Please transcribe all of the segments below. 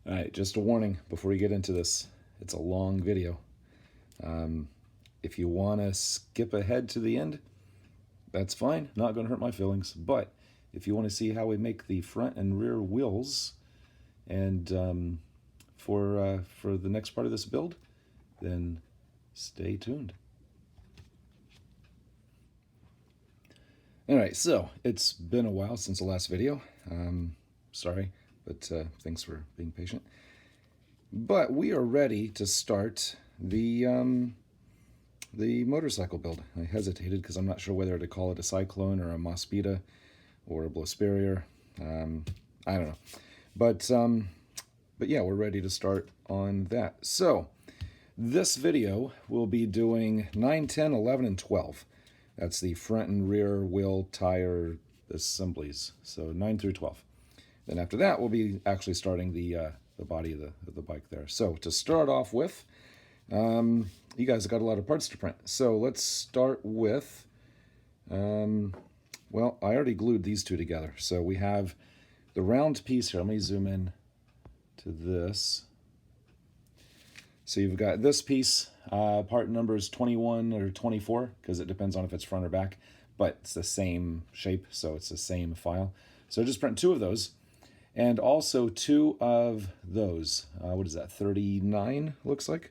All right, just a warning before we get into this. It's a long video. If you want to skip ahead to the end, that's fine. Not going to hurt my feelings. But if you want to see how we make the front and rear wheels, and for the next part of this build, then stay tuned. All right, so it's been a while since the last video. Sorry, but thanks for being patient. But we are ready to start the motorcycle build. I hesitated because I'm not sure whether to call it a cyclone or a Mospeada or a Mospeada. I don't know. But yeah, we're ready to start on that. So this video will be doing 9, 10, 11, and 12. That's the front and rear wheel tire assemblies. So 9 through 12. Then after that, we'll be actually starting the body of the bike there. So to start off with, you guys have got a lot of parts to print. So let's start with, well, I already glued these two together. So we have the round piece here. Let me zoom in to this. So you've got this piece, part number is 21 or 24, because it depends on if it's front or back, but it's the same shape, so it's the same file. So just print 2 of those, and also 2 of those. What is that, 39 looks like?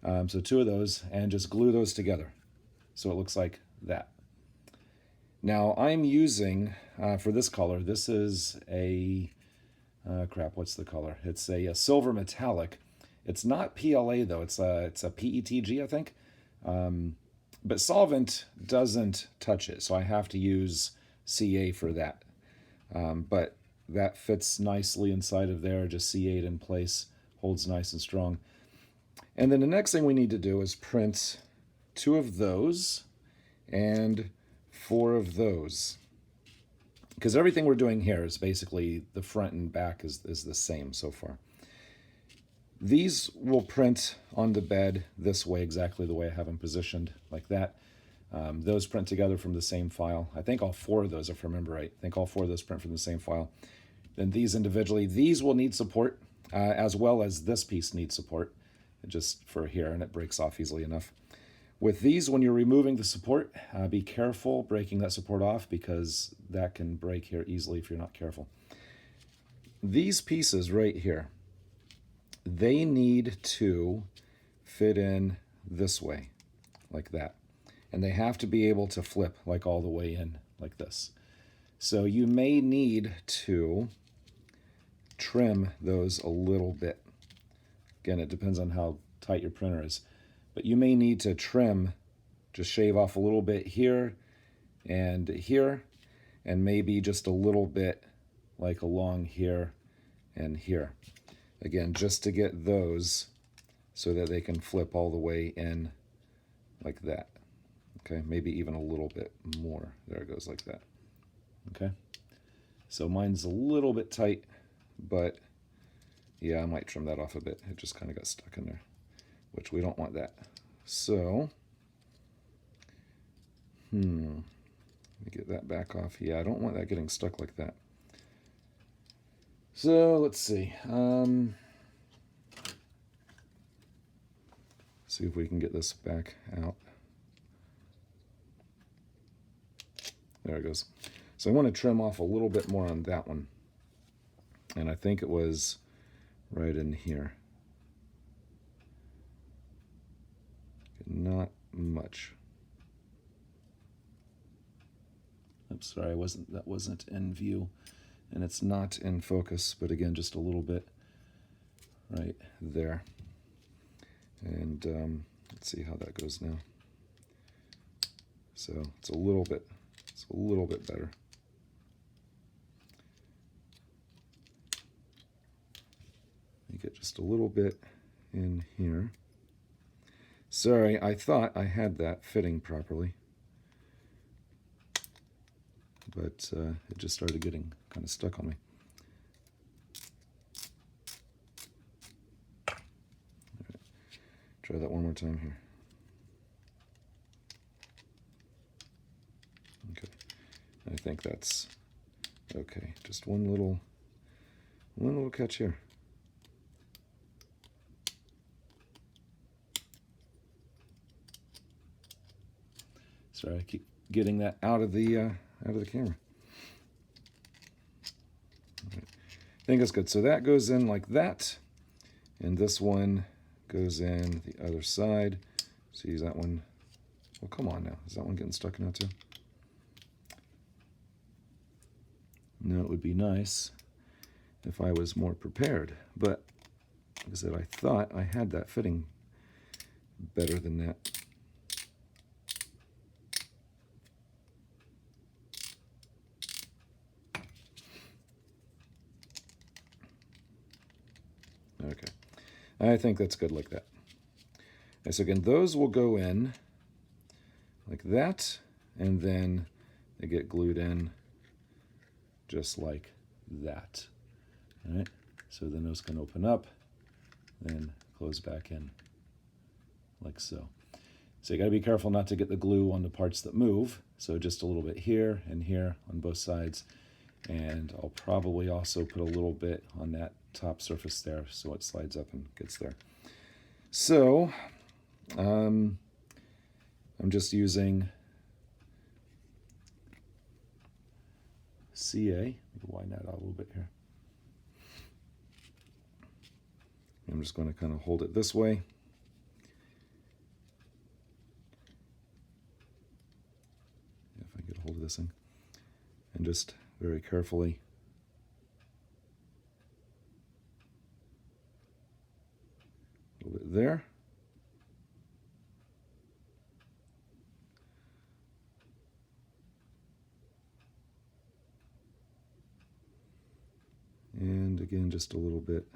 So 2 of those, and just glue those together. So it looks like that. Now I'm using, for this color, this is a, crap, what's the color? It's a silver metallic. It's not PLA though, it's a PETG, I think. But solvent doesn't touch it, so I have to use CA for that. But that fits nicely inside of there, just C8 in place, holds nice and strong. And then the next thing we need to do is print 2 of those and 4 of those. Because everything we're doing here is basically the front and back is the same so far. These will print on the bed this way, exactly the way I have them positioned, like that. Those print together from the same file. I think all 4 of those, if I remember right, I think all 4 of those print from the same file. Then these individually, these will need support, as well as this piece needs support, just for here, and it breaks off easily enough. With these, when you're removing the support, be careful breaking that support off, because that can break here easily if you're not careful. These pieces right here, they need to fit in this way, like that. And they have to be able to flip like all the way in, like this. So you may need to trim those a little bit. Again, it depends on how tight your printer is. But you may need to trim, just shave off a little bit here, and maybe just a little bit like along here and here. Again, just to get those so that they can flip all the way in like that. Okay, maybe even a little bit more. There it goes, like that. Okay, so mine's a little bit tight, but yeah, I might trim that off a bit. It just kind of got stuck in there, which we don't want that. So, let me get that back off. Yeah, I don't want that getting stuck like that. So let's see. See if we can get this back out. There it goes. So I want to trim off a little bit more on that one. And I think it was right in here. Not much. Oops, sorry, that wasn't in view. And it's not in focus, but again, just a little bit right there. And let's see how that goes now. So it's a little bit better. You get just a little bit in here. Sorry, I thought I had that fitting properly, but it just started getting kind of stuck on me. All right. Try that one more time here. Okay, I think that's okay. Just one little catch here. Sorry, I keep getting that out of the camera. Right. I think that's good. So that goes in like that, and this one goes in the other side. See that one? Well, come on now. Is that one getting stuck in that too? No, it would be nice if I was more prepared, but like I said, I thought I had that fitting better than that. Okay, I think that's good like that. And so again, those will go in like that, and then they get glued in just like that. All right, so then those can open up, then close back in like so. So you got to be careful not to get the glue on the parts that move. So just a little bit here and here on both sides. And I'll probably also put a little bit on that top surface there so it slides up and gets there. So I'm just using CA. Let me widen that out a little bit here. I'm just going to kind of hold it this way. If I get a hold of this thing. And just very carefully a little bit there. And again, just a little bit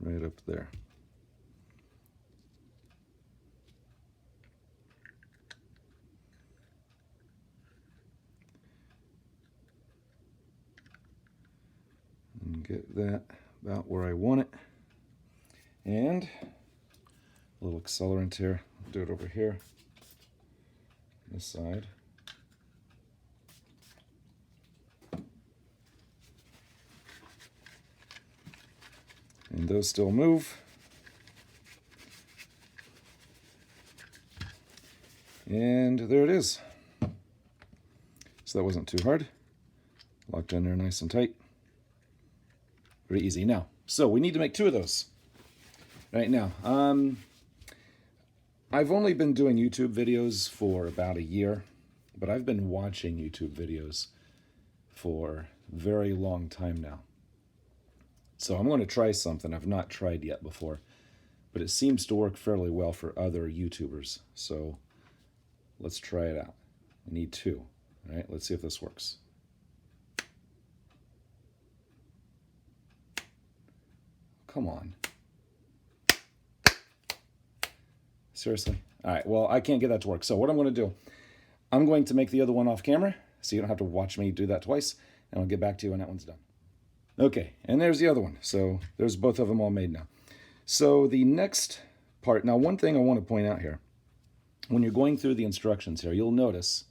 right up there. And get that about where I want it. And a little accelerant here. I'll do it over here, this side. And those still move. And there it is. So that wasn't too hard. Locked in there nice and tight. Pretty easy. Now, so we need to make 2 of those. Right now, I've only been doing YouTube videos for about a year, but I've been watching YouTube videos for a very long time now. So I'm going to try something I've not tried yet before, but it seems to work fairly well for other YouTubers. So let's try it out. I need 2. All right, let's see if this works. Come on. Seriously? All right, well, I can't get that to work. So what I'm going to do, I'm going to make the other one off camera, so you don't have to watch me do that twice, and I'll get back to you when that one's done. Okay, and there's the other one. So there's both of them all made now. So the next part, now one thing I want to point out here, when you're going through the instructions here, you'll notice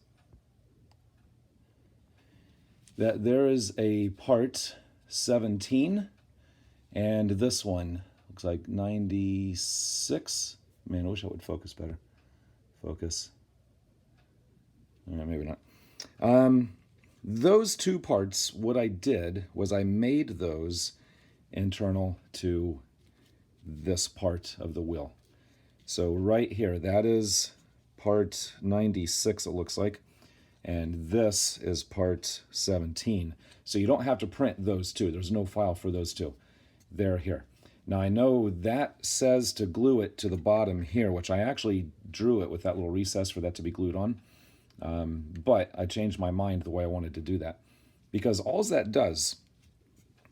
that there is a part 17, and this one looks like 96. Man, I wish I would focus better. Focus. Maybe not. Those 2 parts, what I did was I made those internal to this part of the wheel. So right here, that is part 96, it looks like. And this is part 17. So you don't have to print those 2. There's no file for those 2. They're here. Now I know that says to glue it to the bottom here, which I actually drew it with that little recess for that to be glued on. But I changed my mind the way I wanted to do that. Because all that does,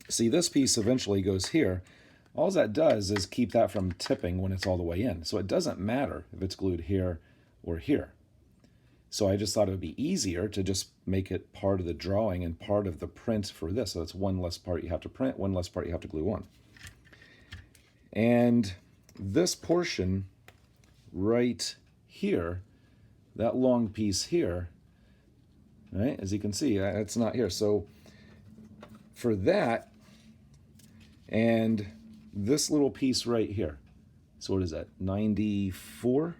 see this piece eventually goes here, all that does is keep that from tipping when it's all the way in. So it doesn't matter if it's glued here or here. So I just thought it would be easier to just make it part of the drawing and part of the print for this. So it's one less part you have to print, one less part you have to glue on. And this portion right here, that long piece here, right, as you can see, it's not here. So for that, and this little piece right here, so what is that, 94?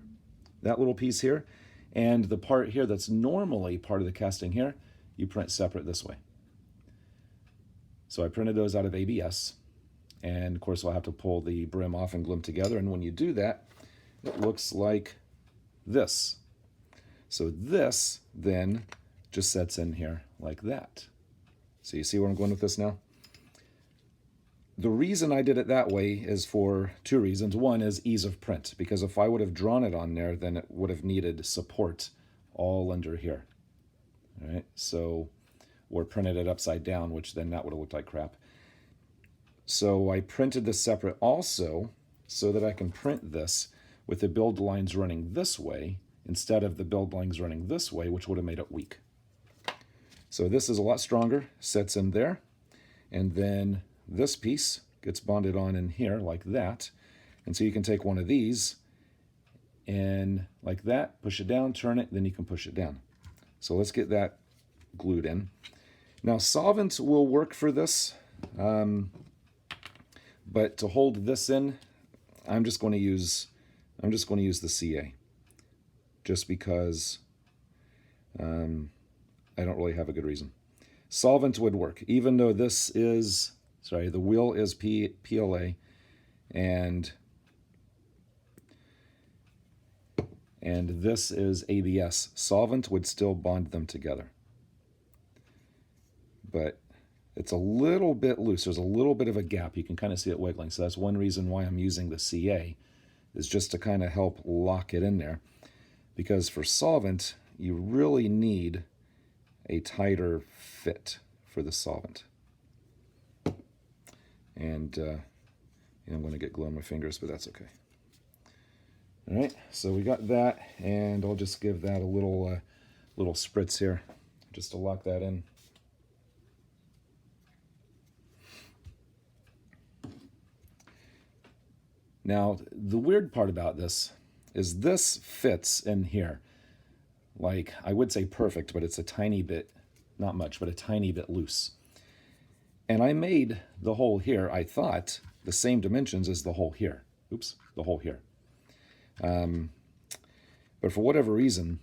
That little piece here And the part here that's normally part of the casting here, you print separate this way. So I printed those out of ABS. And of course, I'll have to pull the brim off and glue them together. And when you do that, it looks like this. So this then just sets in here like that. So you see where I'm going with this now? The reason I did it that way is for two reasons. One is ease of print, because if I would have drawn it on there, then it would have needed support all under here. All right, so, or printed it upside down, which then that would have looked like crap. So I printed this separate also so that I can print this with the build lines running this way instead of the build lines running this way, which would have made it weak. So this is a lot stronger, sets in there, and then this piece gets bonded on in here like that. And so you can take one of these and like that, push it down, turn it, then you can push it down. So let's get that glued in. Now solvent will work for this, but to hold this in, I'm just going to use the CA, just because I don't really have a good reason. Solvent would work, even though this is, sorry, the wheel is PLA, and this is ABS. Solvent would still bond them together, but it's a little bit loose. There's a little bit of a gap. You can kind of see it wiggling. So that's one reason why I'm using the CA, is just to kind of help lock it in there. Because for solvent, you really need a tighter fit for the solvent. And I'm going to get glue on my fingers, but that's okay. All right, so we got that, and I'll just give that a little spritz here, just to lock that in. Now, the weird part about this is this fits in here. Like, I would say perfect, but it's a tiny bit, not much, but a tiny bit loose. And I made the hole here, I thought, the same dimensions as the hole here. Oops, the hole here. But for whatever reason,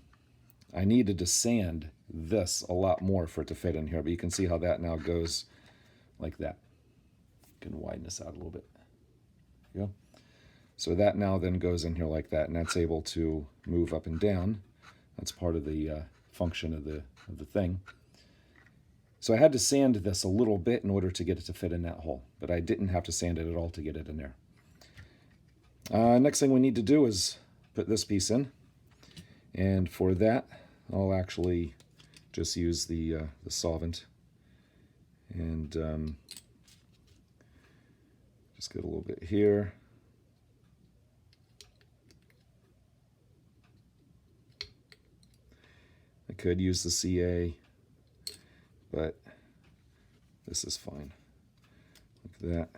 I needed to sand this a lot more for it to fit in here. But you can see how that now goes like that. You can widen this out a little bit. There you go. So that now then goes in here like that, and that's able to move up and down. That's part of the function of the thing. So I had to sand this a little bit in order to get it to fit in that hole, but I didn't have to sand it at all to get it in there. Next thing we need to do is put this piece in, and for that I'll actually just use the solvent and just get a little bit here. I could use the CA, but this is fine, like that.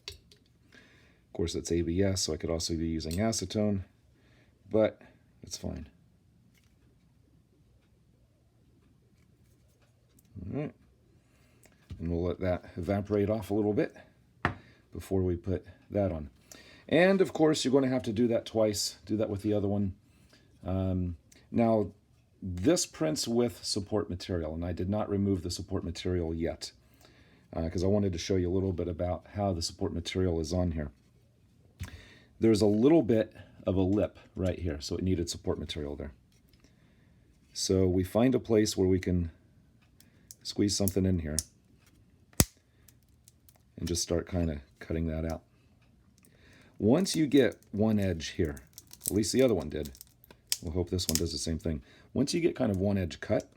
Of course, it's ABS, so I could also be using acetone, but it's fine. All right, and we'll let that evaporate off a little bit before we put that on. And of course, you're going to have to do that twice. Do that with the other one. Now, this prints with support material, and I did not remove the support material yet because I wanted to show you a little bit about how the support material is on here. There's a little bit of a lip right here, so it needed support material there. So we find a place where we can squeeze something in here and just start kind of cutting that out. Once you get one edge here, at least the other one did, we'll hope this one does the same thing. Once you get kind of one edge cut,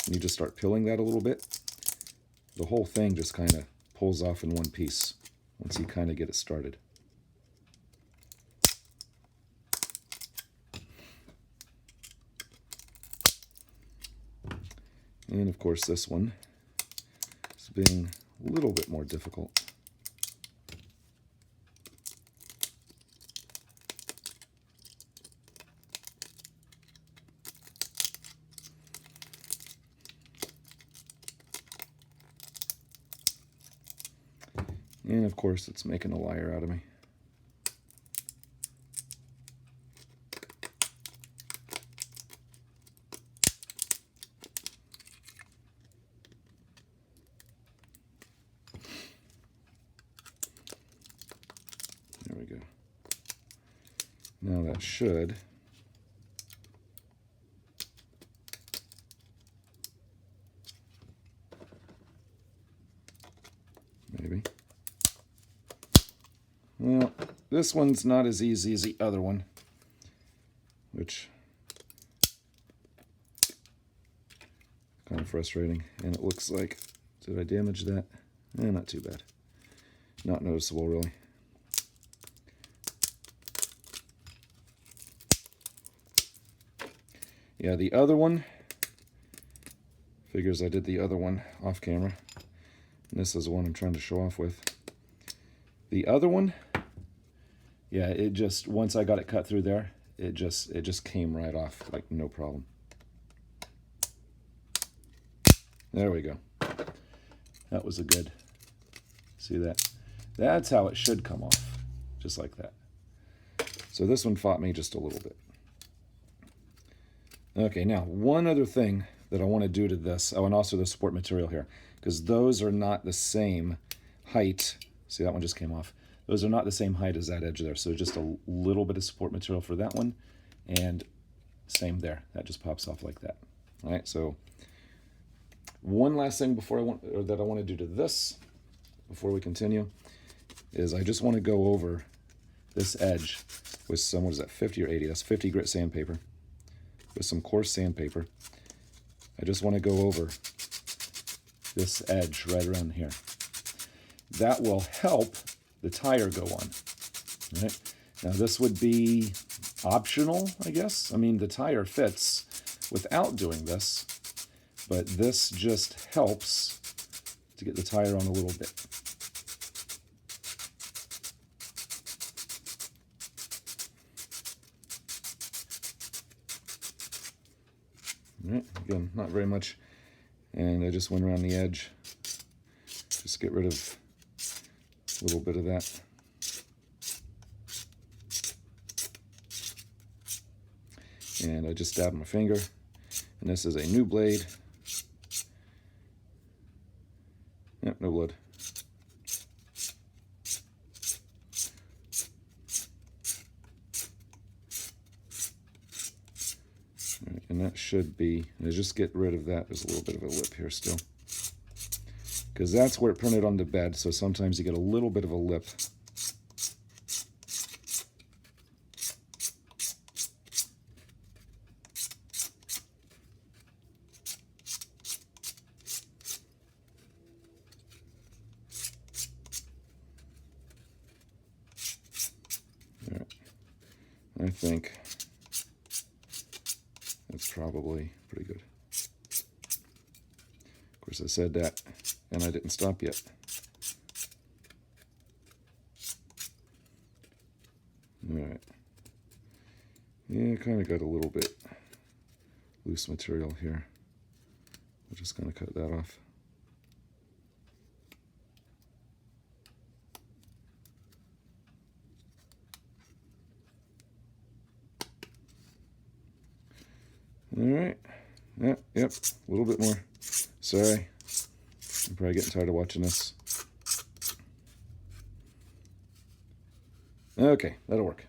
and you just start peeling that a little bit, the whole thing just kind of pulls off in one piece once you kind of get it started. And of course this one is being a little bit more difficult. And of course it's making a liar out of me. Now that should maybe. Well, this one's not as easy as the other one, which is kind of frustrating. And it looks like, did I damage that? Not too bad. Not noticeable, really. Yeah, the other one, figures I did the other one off camera. And this is the one I'm trying to show off with. The other one, yeah, it just, once I got it cut through there, it just came right off, like no problem. There we go. That was a good, see that? That's how it should come off, just like that. So this one fought me just a little bit. Okay, now one other thing that I want to do to this, oh, and also the support material here, because those are not the same height. See, that one just came off. Those are not the same height as that edge there, so just a little bit of support material for that one, and same there. That just pops off like that. All right, so one last thing that I want to do to this, before we continue, is I just want to go over this edge with some, what is that, 50 or 80? That's 50 grit sandpaper. With some coarse sandpaper. I just want to go over this edge right around here. That will help the tire go on. Right? Now this would be optional, I guess. I mean, the tire fits without doing this, but this just helps to get the tire on a little bit. All right, again, not very much. And I just went around the edge. Just get rid of a little bit of that. And I just dabbed my finger. And this is a new blade. Yep, no blood. Right, and that should be, and just get rid of that. There's a little bit of a lip here still. Because that's where it printed on the bed, so sometimes you get a little bit of a lip. All right. I think that's probably pretty good. Of course, I said that, and I didn't stop yet. All right. Yeah, kind of got a little bit loose material here. We're just going to cut that off. All right. Yep, a little bit more. Sorry. I'm probably getting tired of watching this. Okay, that'll work.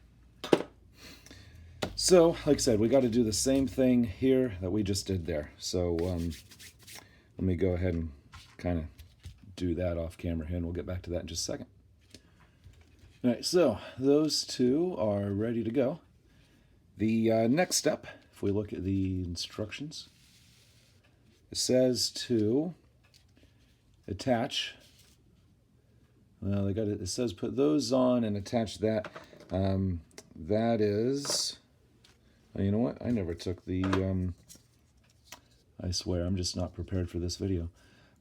So, like I said, we got to do the same thing here that we just did there. So, let me go ahead and kind of do that off camera here, and we'll get back to that in just a second. All right, so those two are ready to go. The next step, if we look at the instructions, it says to attach. Well, they got it. It says put those on and attach that. That is. Oh, you know what? I never took the. I swear, I'm just not prepared for this video.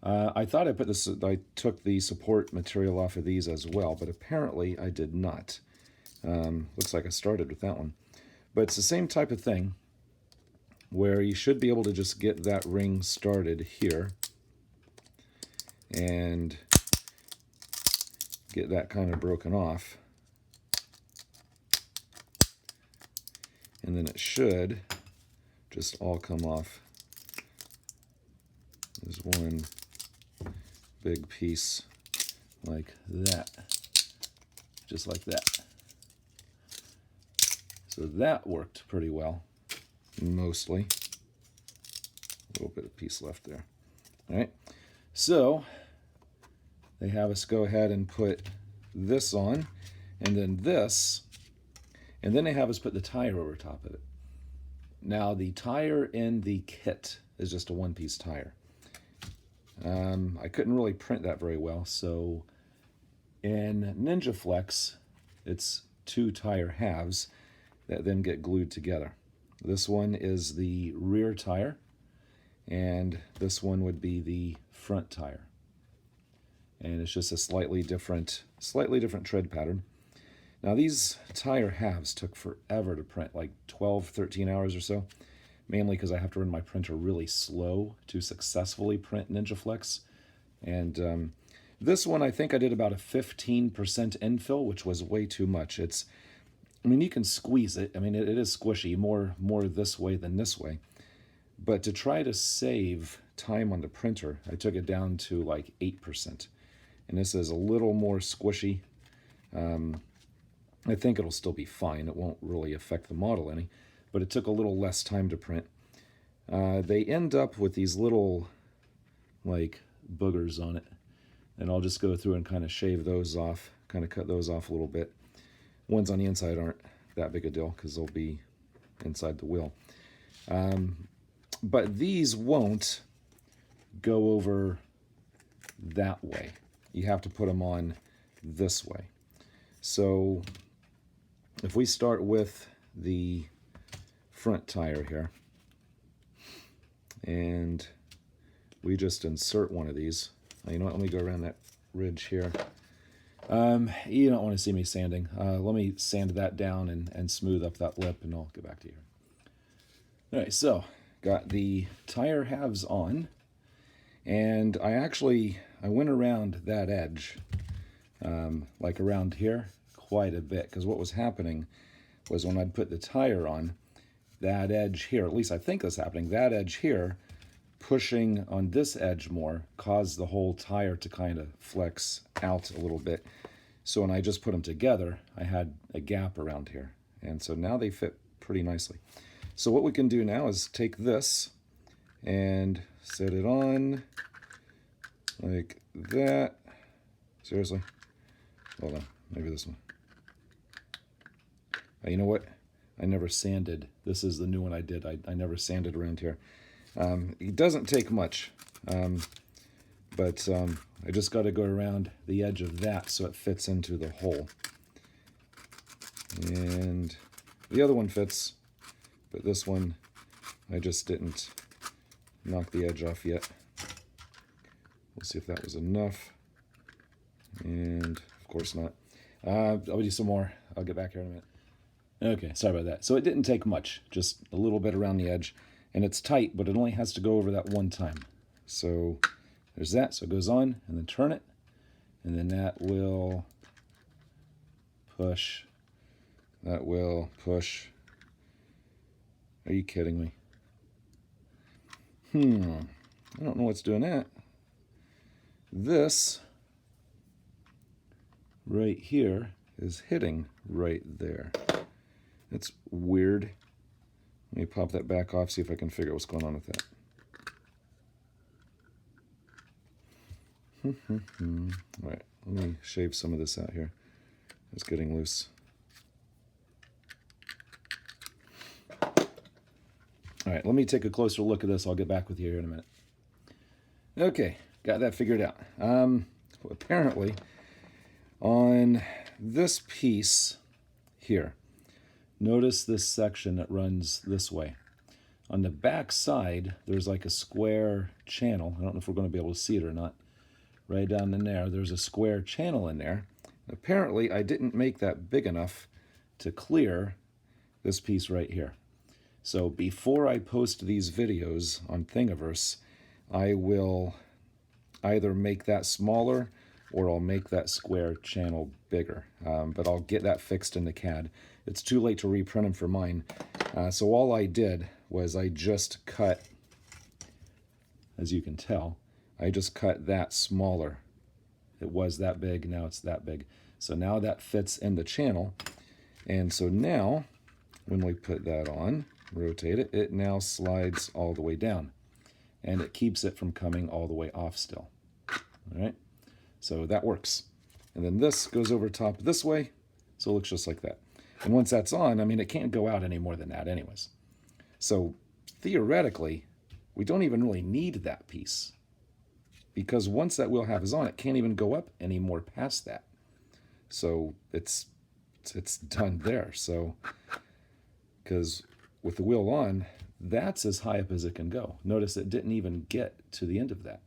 I thought I put this. I took the support material off of these as well, but apparently I did not. Looks like I started with that one, but it's the same type of thing, where you should be able to just get that ring started here and get that kind of broken off. And then it should just all come off as one big piece like that. Just like that. So that worked pretty well, mostly. A little bit of piece left there. All right, so they have us go ahead and put this on, and then this, and then they have us put the tire over top of it. Now the tire in the kit is just a one-piece tire. I couldn't really print that very well, so in Ninja Flex, it's 2 tire halves that then get glued together. This one is the rear tire, and this one would be the front tire. And it's just a slightly different tread pattern. Now these tire halves took forever to print, like 12, 13 hours or so, mainly because I have to run my printer really slow to successfully print Ninja Flex. And this one, I think I did about a 15% infill, which was way too much. I mean, you can squeeze it. I mean, it is squishy, more this way than this way. But to try to save time on the printer, I took it down to like 8%. And this is a little more squishy. I think it'll still be fine. It won't really affect the model any, but it took a little less time to print. They end up with these little, like, boogers on it. And I'll just go through and kind of shave those off, kind of cut those off a little bit. Ones on the inside aren't that big a deal because they'll be inside the wheel. But these won't go over that way. You have to put them on this way. So if we start with the front tire here, and we just insert one of these. You know what, let me go around that ridge here. You don't want to see me sanding. Let me sand that down and smooth up that lip, and I'll get back to you. All right, so got the tire halves on, and I went around that edge, like around here, quite a bit, because what was happening was when I'd put the tire on, that edge here, at least I think that's happening, that edge here, pushing on this edge more, caused the whole tire to kind of flex out a little bit. So when I just put them together, I had a gap around here. And so now they fit pretty nicely. So what we can do now is take this and set it on like that. Seriously? Hold on, maybe this one. You know what? I never sanded. This is the new one I did. I never sanded around here. It doesn't take much, but I just got to go around the edge of that so it fits into the hole. And the other one fits, but this one I just didn't knock the edge off yet. We'll see if that was enough. And of course not. I'll do some more. I'll get back here in a minute. Okay, sorry about that. So it didn't take much, just a little bit around the edge. And it's tight, but it only has to go over that one time. So there's that. So it goes on, and then turn it. And then that will push. That will push. Are you kidding me? I don't know what's doing that. This right here is hitting right there. That's weird. Let me pop that back off, see if I can figure out what's going on with that. All right, let me shave some of this out here. It's getting loose. All right, let me take a closer look at this. I'll get back with you here in a minute. Okay, got that figured out. Apparently, on this piece here, notice this section that runs this way. On the back side, there's like a square channel. I don't know if we're going to be able to see it or not. Right down in there, there's a square channel in there. Apparently, I didn't make that big enough to clear this piece right here. So before I post these videos on Thingiverse, I will either make that smaller or I'll make that square channel bigger. But I'll get that fixed in the CAD. It's too late to reprint them for mine. So all I did was I just cut, as you can tell, I just cut that smaller. It was that big, now it's that big. So now that fits in the channel. And so now, when we put that on, rotate it, it now slides all the way down. And it keeps it from coming all the way off still. All right, so that works. And then this goes over top this way, so it looks just like that. And once that's on, I mean, it can't go out any more than that anyways. So theoretically, we don't even really need that piece, because once that wheel half is on, it can't even go up any more past that. So it's done there. So, because with the wheel on, that's as high up as it can go. Notice it didn't even get to the end of that.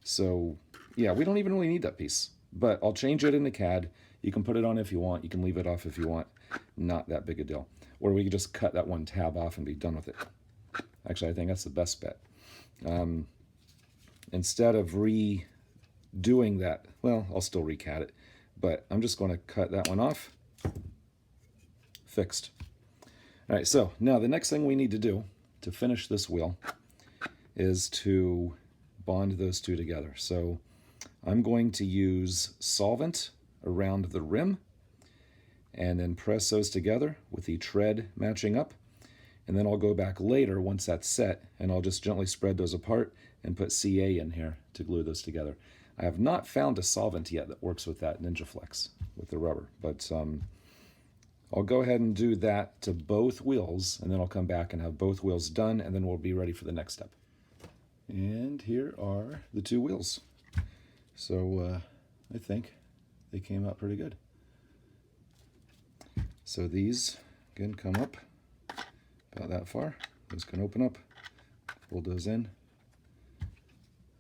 So yeah, we don't even really need that piece, but I'll change it in the CAD. You can put it on if you want. You can leave it off if you want. Not that big a deal. Or we could just cut that one tab off and be done with it. Actually, I think that's the best bet. Instead of redoing that, well, I'll still recad it, but I'm just going to cut that one off. Fixed. All right, so now the next thing we need to do to finish this wheel is to bond those two together. So I'm going to use solvent around the rim and then press those together with the tread matching up. And then I'll go back later once that's set, and I'll just gently spread those apart and put CA in here to glue those together. I have not found a solvent yet that works with that NinjaFlex, with the rubber, but I'll go ahead and do that to both wheels, and then I'll come back and have both wheels done, and then we'll be ready for the next step. And here are the two wheels. So I think they came out pretty good. So these, again, come up about that far. Those can open up, fold those in.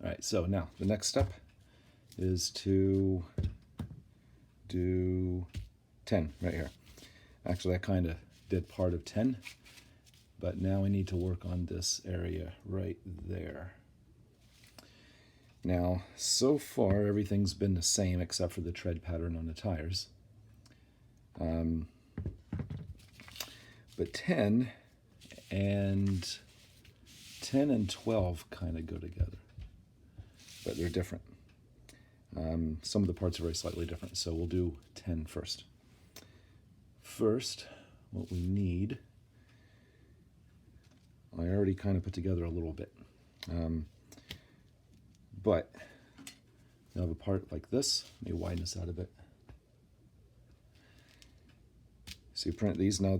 All right, so now the next step is to do 10 right here. Actually, I kind of did part of 10, but now we need to work on this area right there. Now, so far, everything's been the same except for the tread pattern on the tires. But 10 and 12 kind of go together, but they're different. Some of the parts are very slightly different, so we'll do 10 first. First, what we need, I already kind of put together a little bit, but you'll have a part like this. Let me widen this out a bit. So you print these. Now,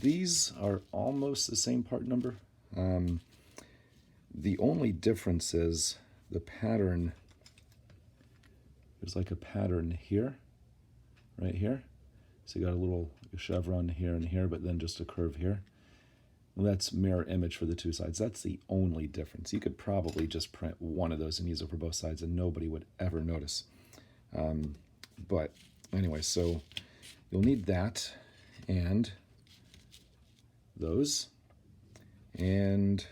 these are almost the same part number. The only difference is the pattern. There's like a pattern here, right here. So you got a little chevron here and here, but then just a curve here. Well, that's mirror image for the two sides. That's the only difference. You could probably just print one of those and use it for both sides and nobody would ever notice. But anyway, so you'll need that and those. And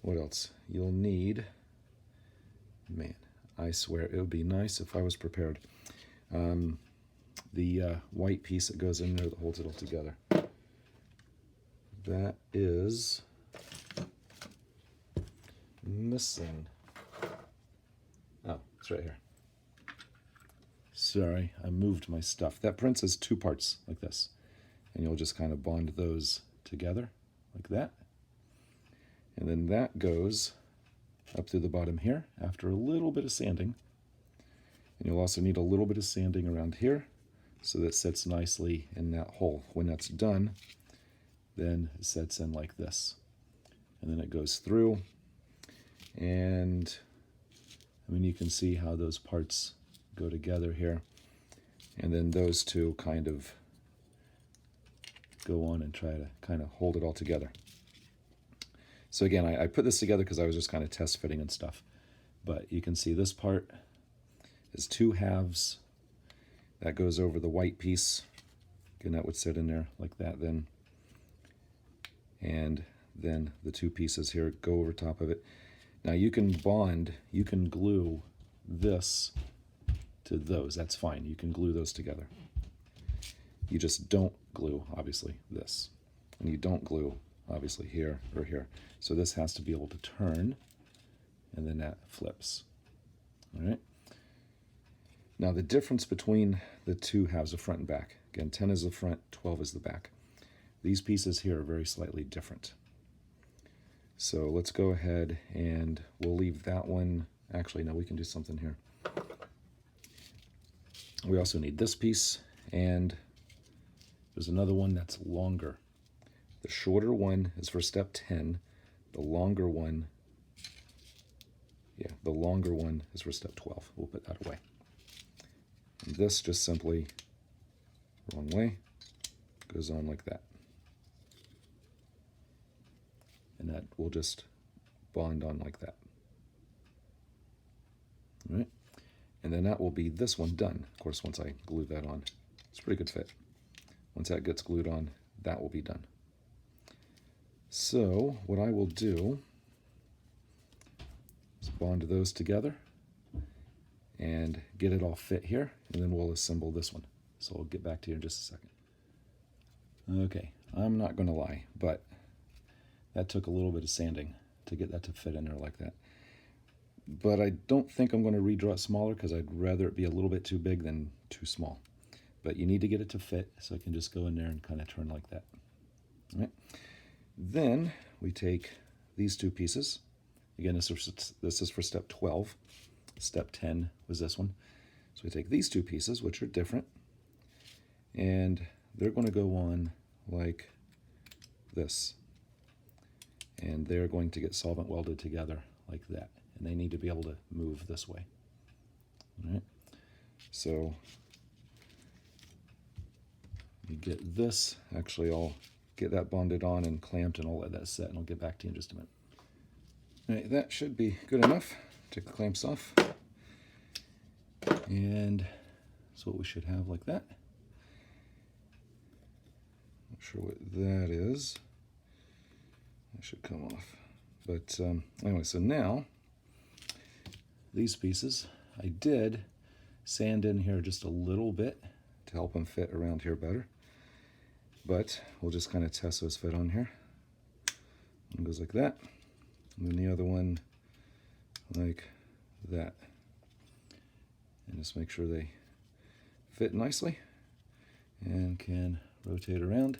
what else? You'll need, man, I swear it would be nice if I was prepared. The white piece that goes in there that holds it all together. That is missing. Oh, it's right here. Sorry, I moved my stuff. That prints as two parts like this. And you'll just kind of bond those together like that. And then that goes up through the bottom here after a little bit of sanding. And you'll also need a little bit of sanding around here so that it sits nicely in that hole. When that's done, then it sets in like this. And then it goes through. And I mean, you can see how those parts go together here. And then those two kind of go on and try to kind of hold it all together. So again, I put this together because I was just kind of test fitting and stuff. But you can see this part is two halves. That goes over the white piece. Again, that would sit in there like that then. And then the two pieces here go over top of it. Now you can bond, you can glue this to those. That's fine. You can glue those together. You just don't glue, obviously, this. And you don't glue, obviously, here or here. So this has to be able to turn, and then that flips. All right? Now the difference between the two halves of front and back. Again, 10 is the front, 12 is the back. These pieces here are very slightly different. So let's go ahead and we'll leave that one. Actually, no, we can do something here. We also need this piece, and there's another one that's longer. The shorter one is for step 10. The longer one, the longer one is for step 12. We'll put that away. And this just simply, wrong way, goes on like that. And that will just bond on like that. All right. And then that will be this one done. Of course, once I glue that on, it's a pretty good fit. Once that gets glued on, that will be done. So what I will do is bond those together and get it all fit here, and then we'll assemble this one. So I'll get back to you in just a second. Okay, I'm not going to lie, but that took a little bit of sanding to get that to fit in there like that. But I don't think I'm going to redraw it smaller because I'd rather it be a little bit too big than too small. But you need to get it to fit, so I can just go in there and kind of turn like that. All right. Then we take these two pieces. Again, this is for step 12. Step 10 was this one. So we take these two pieces, which are different, and they're going to go on like this. And they're going to get solvent welded together like that. And they need to be able to move this way. All right. So you get this. Actually, I'll get that bonded on and clamped, and I'll let that set, and I'll get back to you in just a minute. All right, that should be good enough. Take the clamps off. And that's what we should have like that. Not sure what that is. That should come off. But anyway, so now these pieces, I did sand in here just a little bit to help them fit around here better. But we'll just kind of test those fit on here. One goes like that, and then the other one like that. And just make sure they fit nicely and can rotate around.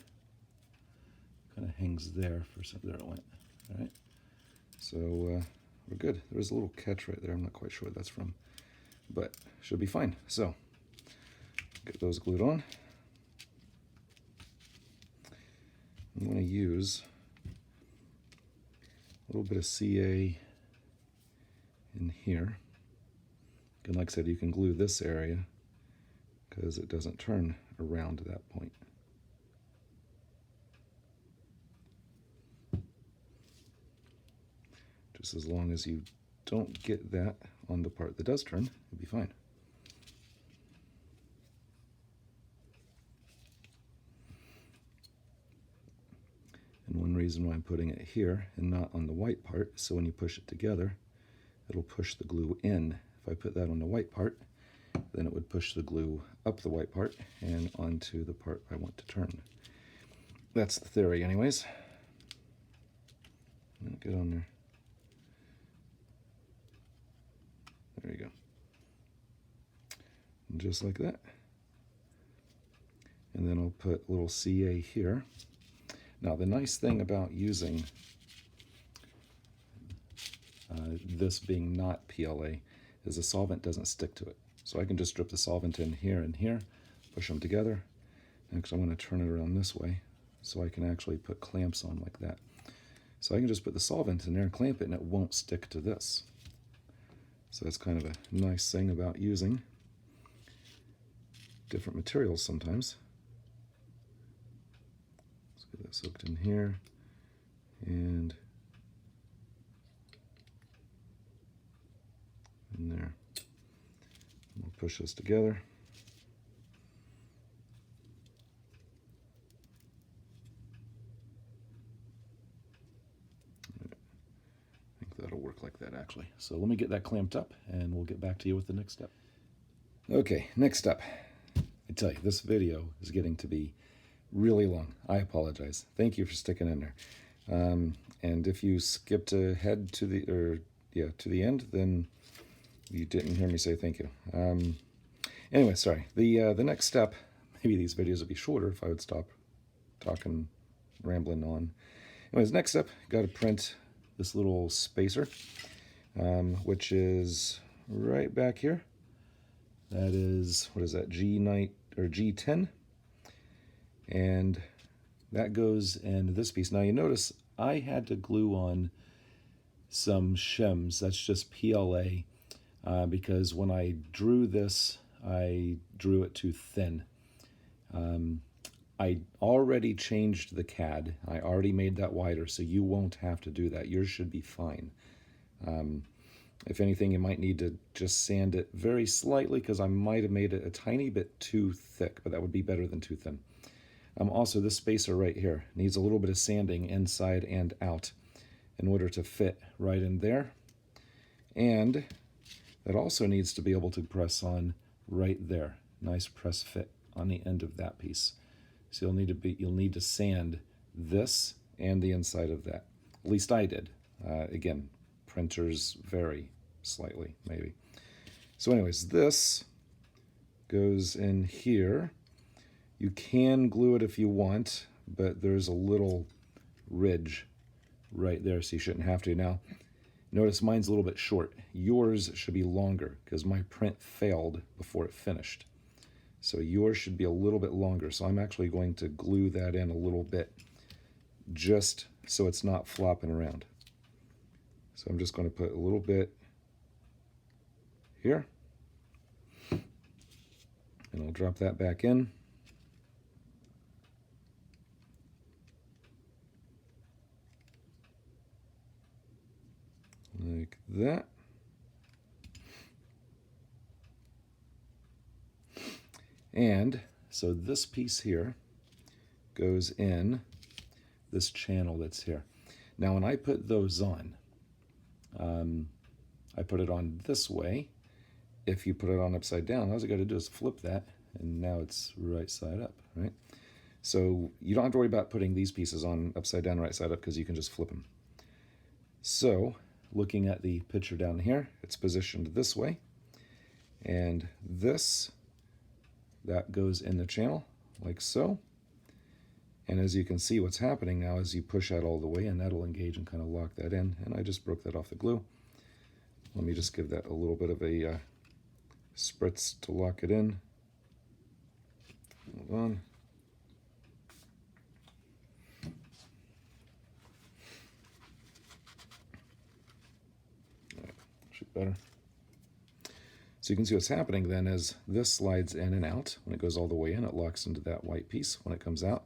Kind of hangs there for some, there it went. All right, so we're good. There's a little catch right there. I'm not quite sure what that's from, but should be fine. So get those glued on. I'm going to use a little bit of CA in here. And like I said, you can glue this area because it doesn't turn around to that point. Just as long as you don't get that on the part that does turn, you'll be fine. And one reason why I'm putting it here and not on the white part, so when you push it together, it'll push the glue in. If I put that on the white part, then it would push the glue up the white part and onto the part I want to turn. That's the theory anyways. Get on there. There you go. And just like that. And then I'll put a little CA here. Now the nice thing about using this being not PLA is the solvent doesn't stick to it. So I can just drip the solvent in here and here, push them together. Next I'm going to turn it around this way so I can actually put clamps on like that. So I can just put the solvent in there and clamp it, and it won't stick to this. So that's kind of a nice thing about using different materials sometimes. Let's get that soaked in here, and in there. We'll push this together. I think that'll work like that actually. So let me get that clamped up and we'll get back to you with the next step. Okay, next step. I tell you, this video is getting to be really long. I apologize. Thank you for sticking in there. And if you skipped ahead to the end, then you didn't hear me say thank you. Anyway, sorry. The next step, maybe these videos would be shorter if I would stop talking, rambling on. Anyways, next step, got to print this little spacer, which is right back here. That is, what is that, G9 or G10, and that goes in this piece. Now you notice I had to glue on some shims. That's just PLA, because when I drew this, I drew it too thin. I already changed the CAD. I already made that wider, so you won't have to do that. Yours should be fine. If anything, you might need to just sand it very slightly because I might have made it a tiny bit too thick, but that would be better than too thin. Also, this spacer right here needs a little bit of sanding inside and out in order to fit right in there. And that also needs to be able to press on right there. Nice press fit on the end of that piece. So you'll need to sand this and the inside of that. At least I did. Again, printers vary slightly, maybe. So anyways, this goes in here. You can glue it if you want, but there's a little ridge right there, so you shouldn't have to. Now, notice mine's a little bit short. Yours should be longer because my print failed before it finished. So yours should be a little bit longer. So I'm actually going to glue that in a little bit just so it's not flopping around. So I'm just going to put a little bit here, and I'll drop that back in. Like that. And so this piece here goes in this channel that's here. Now when I put those on, I put it on this way. If you put it on upside down, all I got to do is flip that, and now it's right side up, right? So you don't have to worry about putting these pieces on upside down, right side up, because you can just flip them. So looking at the picture down here, it's positioned this way, and that goes in the channel like so. And as you can see, what's happening now is you push that all the way, and that'll engage and kind of lock that in. And I just broke that off the glue. Let me just give that a little bit of a spritz to lock it in. Hold on. All right, should be better. So you can see what's happening then is this slides in and out. When it goes all the way in, it locks into that white piece. When it comes out,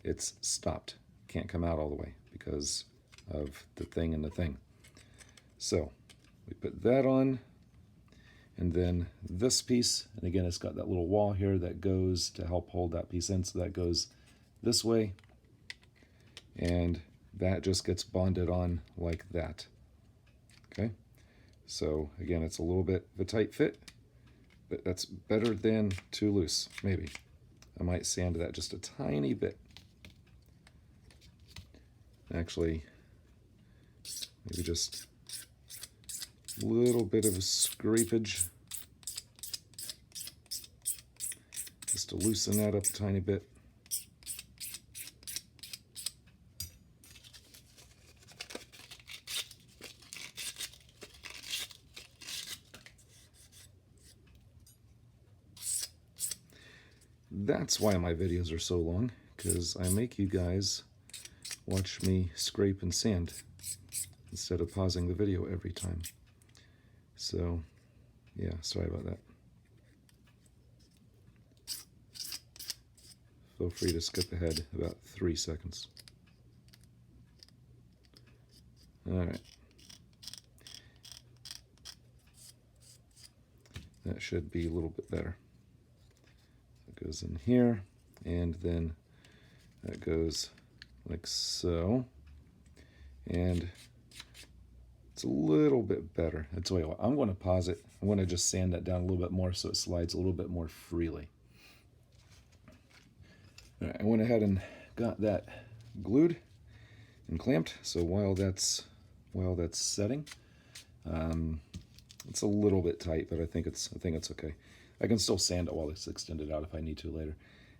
it's stopped. Can't come out all the way because of the thing and the thing. So we put that on, and then this piece, and again, it's got that little wall here that goes to help hold that piece in, so that goes this way, and that just gets bonded on like that. Okay, so again, it's a little bit of a tight fit, but that's better than too loose. Maybe I might sand that just a tiny bit. Actually, maybe just a little bit of a scrapage just to loosen that up a tiny bit. That's why my videos are so long, because I make you guys watch me scrape and sand instead of pausing the video every time. So, yeah, sorry about that. Feel free to skip ahead about 3 seconds. All right. That should be a little bit better. It goes in here, and then that goes like so. And it's a little bit better. I'll tell you what, I'm going to pause it. I'm going to just sand that down a little bit more so it slides a little bit more freely. All right, I went ahead and got that glued and clamped. So while that's setting, it's a little bit tight, but I think it's okay. I can still sand it while it's extended out if I need to later.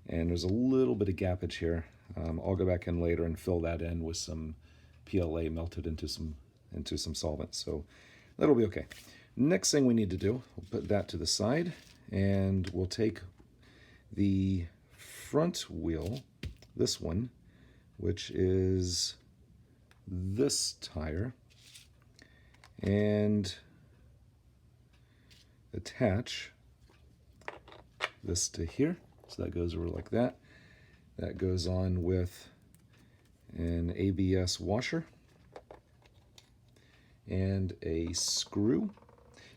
And there's a little bit of gappage here. I'll go back in later and fill that in with some PLA melted into some solvent. So that'll be okay. Next thing we need to do, we'll put that to the side, and we'll take the front wheel, this one, which is this tire, and attach this to here. So that goes over like that. That goes on with an ABS washer and a screw.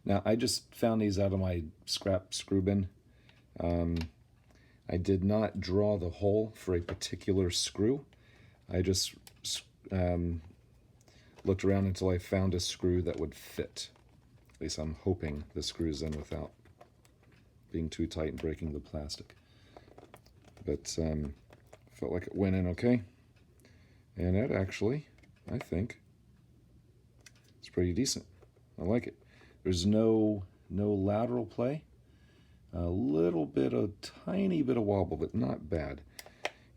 Now, I just found these out of my scrap screw bin. I did not draw the hole for a particular screw. I just looked around until I found a screw that would fit. At least I'm hoping the screw's in without being too tight and breaking the plastic. But felt like it went in okay. And it actually, I think, it's pretty decent. I like it. There's no lateral play. A little bit, a tiny bit of wobble, but not bad.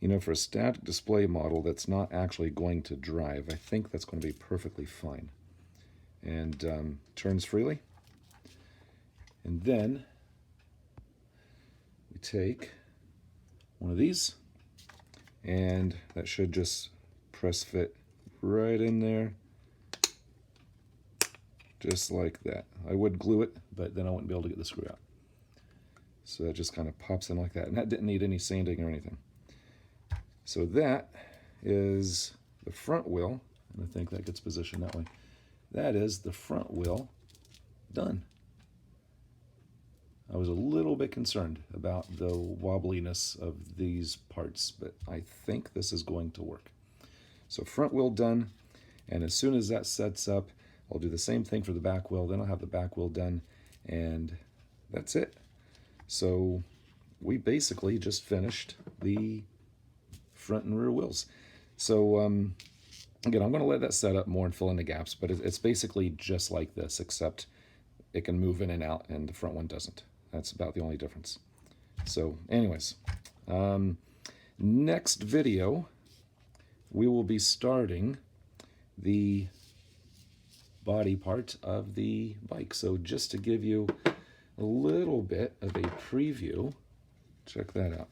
You know, for a static display model that's not actually going to drive, I think that's going to be perfectly fine. And turns freely. And then we take one of these, and that should just press fit right in there. Just like that. I would glue it, but then I wouldn't be able to get the screw out. So that just kind of pops in like that. And that didn't need any sanding or anything. So that is the front wheel. And I think that gets positioned that way. That is the front wheel done. I was a little bit concerned about the wobbliness of these parts, but I think this is going to work. So front wheel done. And as soon as that sets up, I'll do the same thing for the back wheel, then I'll have the back wheel done, and that's it. So we basically just finished the front and rear wheels. So again, I'm going to let that set up more and fill in the gaps, but it's basically just like this, except it can move in and out, and the front one doesn't. That's about the only difference. So anyways, next video, we will be starting the body part of the bike. So just to give you a little bit of a preview, check that out.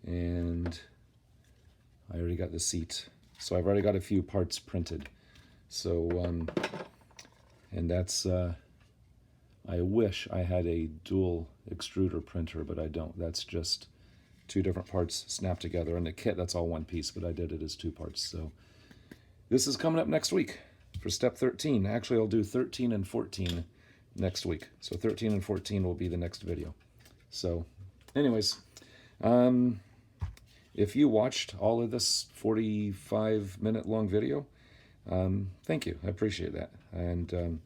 And I already got the seat. So I've already got a few parts printed. So, and that's, I wish I had a dual extruder printer, but I don't. That's just two different parts snapped together. And the kit, that's all one piece, but I did it as two parts. So this is coming up next week for step 13. Actually, I'll do 13 and 14 next week. So 13 and 14 will be the next video. So anyways, if you watched all of this 45-minute long video, thank you. I appreciate that. And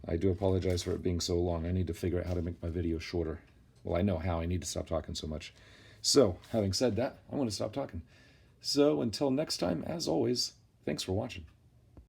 I do apologize for it being so long. I need to figure out how to make my video shorter. Well, I know how. I need to stop talking so much. So having said that, I'm going to stop talking. So until next time, as always, thanks for watching.